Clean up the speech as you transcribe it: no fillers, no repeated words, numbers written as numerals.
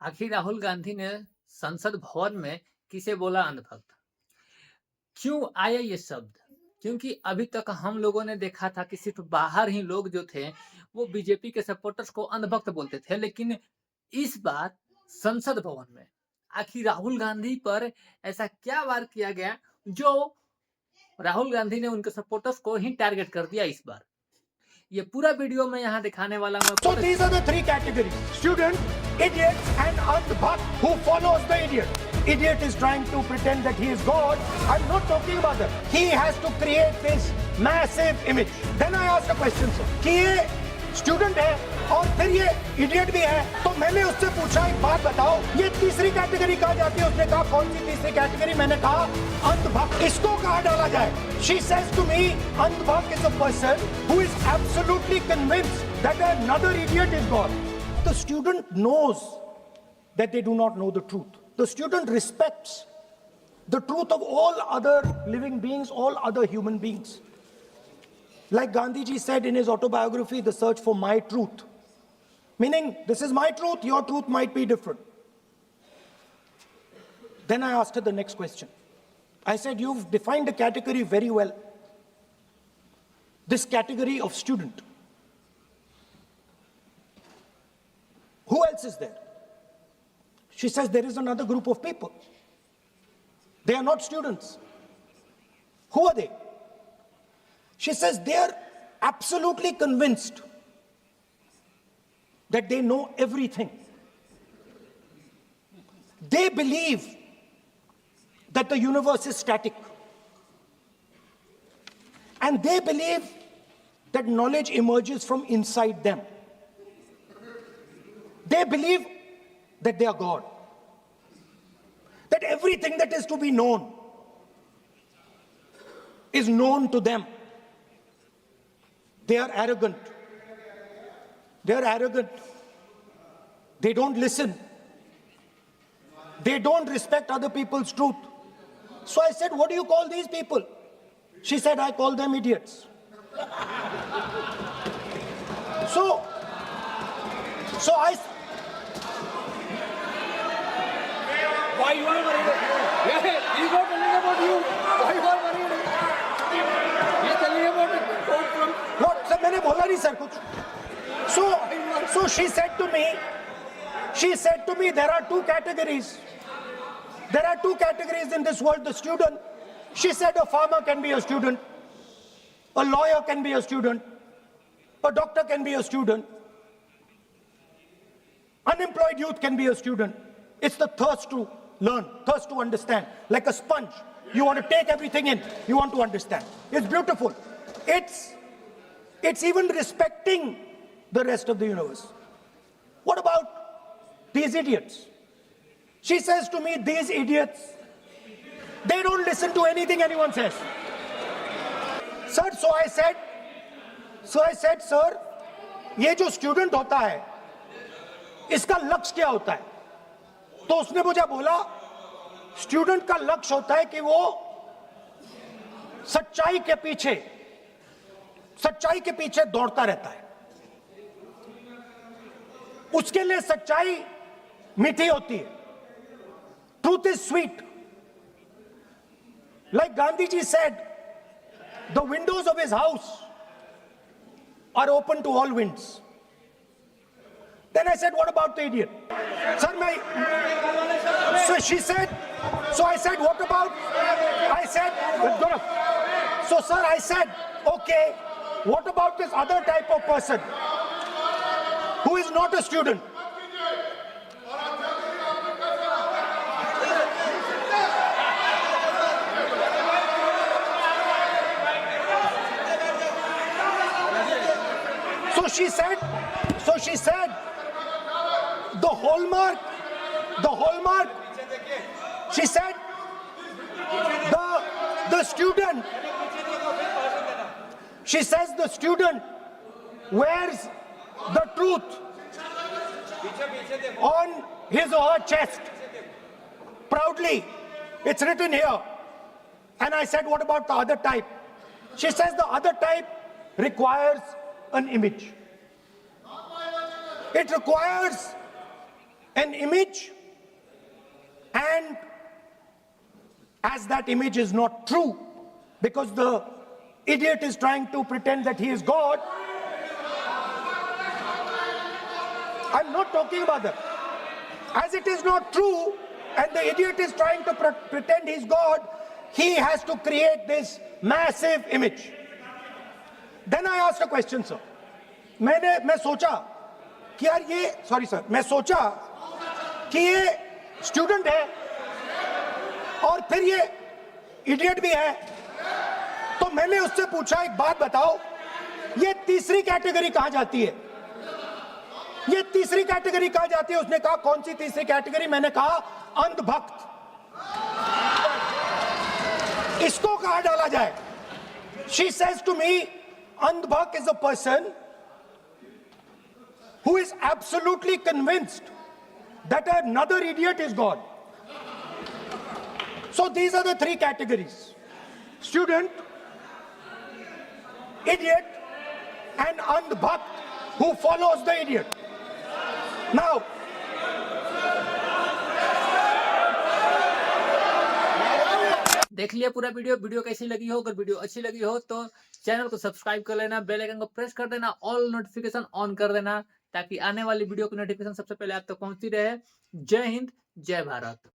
आखिर राहुल गांधी ने संसद भवन में किसे बोला अंधभक्त? क्यों आया ये शब्द? क्योंकि अभी तक हम लोगों ने देखा था कि सिर्फ बाहर ही लोग जो थे वो बीजेपी के सपोर्टर्स को अंधभक्त बोलते थे, लेकिन इस बार संसद भवन में आखिर राहुल गांधी पर ऐसा क्या वार किया गया जो राहुल गांधी ने उनके सपोर्टर्स को ही टारगेट कर दिया इस बार? ये पूरा वीडियो मैं यहाँ दिखाने वाला हूँ। So these are the three categories: student, idiot, and andhbhakt who follows the idiot. Idiot is trying to pretend that he is God. I'm not talking about that. He has to create this massive image. Then I asked a question, sir, कि ये student है और फिर ये idiot भी है, तो मैंने उससे पूछा एक बात बताओ, ये तीसरी कैटेगरी कहा जाती है? उसने कहा कौन सी तीसरी कैटेगरी? मैंने कहा अंधभक्त। इसको कहाँ डाला जाए? She says to me, andhbhakt is a person who is absolutely convinced that another idiot is God. The student knows that they do not know the truth. The student respects the truth of all other living beings, all other human beings. Like Gandhiji said in his autobiography, The Search for My Truth. Meaning, this is my truth, your truth might be different. Then I asked her the next question. I said, you've defined a category very well. This category of student. Who else is there? She says there is another group of people. They are not students. Who are they? She says they are absolutely convinced that they know everything. They believe that the universe is static. And they believe that knowledge emerges from inside them. They believe that they are God. That everything that is to be known is known to them. They are arrogant. They are arrogant. They don't listen. They don't respect other people's truth. So I said, what do you call these people? She said, I call them idiots. So I... Why you are worried? Yeah, he's not telling about you. Why you are worried? He's telling about it. Quote from... What? Sir, मैंने बोला नहीं sir कुछ. So she said to me, there are two categories. There are two categories in this world. The student, she said, a farmer can be a student, a lawyer can be a student, a doctor can be a student, unemployed youth can be a student. It's the thirst to learn, thirst to understand. Like a sponge, you want to take everything in, you want to understand. It's beautiful. It's even respecting the rest of the universe. What about these idiots? She says to me, these idiots, they don't listen to anything anyone says. Sir, so I said, sir, ये जो student होता है, इसका लक्ष्य क्या होता है? तो उसने मुझे बोला, student का लक्ष्य होता है कि वो सच्चाई के पीछे दौड़ता रहता है. उसके लिए सच्चाई मीठी होती है. Truth is sweet. Like Gandhiji said, the windows of his house are open to all winds. Then I said, what about the idiot? Sir, so she said, so I said, what about? I said, so sir, I said, okay, what about this other type of person who is not a student? So she said, the hallmark, she said, the student, she says the student wears the truth on his or her chest. Proudly, it's written here. And I said, what about the other type? She says the other type requires an image. It requires an image, and as that image is not true, because the idiot is trying to pretend that he is God. I'm not talking about that. As it is not true, and the idiot is trying to pretend he's God, he has to create this massive image. Then I asked a question, sir. मैं सोचा कि यार ये sorry sir मैं सोचा कि ये student है और फिर ये इडियट भी है, तो मैंने उससे पूछा एक बात बताओ, ये तीसरी कैटेगरी कहां जाती है? ये तीसरी कैटेगरी कहां जाती है? उसने कहा कौन सी तीसरी कैटेगरी? मैंने कहा अंधभक्त। इसको कहां डाला जाए? She says to me, अंधभक्त is a person who is absolutely convinced that another idiot is God. So these are the three categories: student, idiot, and andhbhakt who follows the idiot. Now, देख लिया पूरा video कैसी लगी हो? अगर video अच्छी लगी हो तो चैनल को सब्सक्राइब कर लेना, बेल आइकन को प्रेस कर देना, ऑल नोटिफिकेशन ऑन कर देना, ताकि आने वाली वीडियो की नोटिफिकेशन सबसे पहले आप तक पहुंचती रहे। जय हिंद, जय भारत।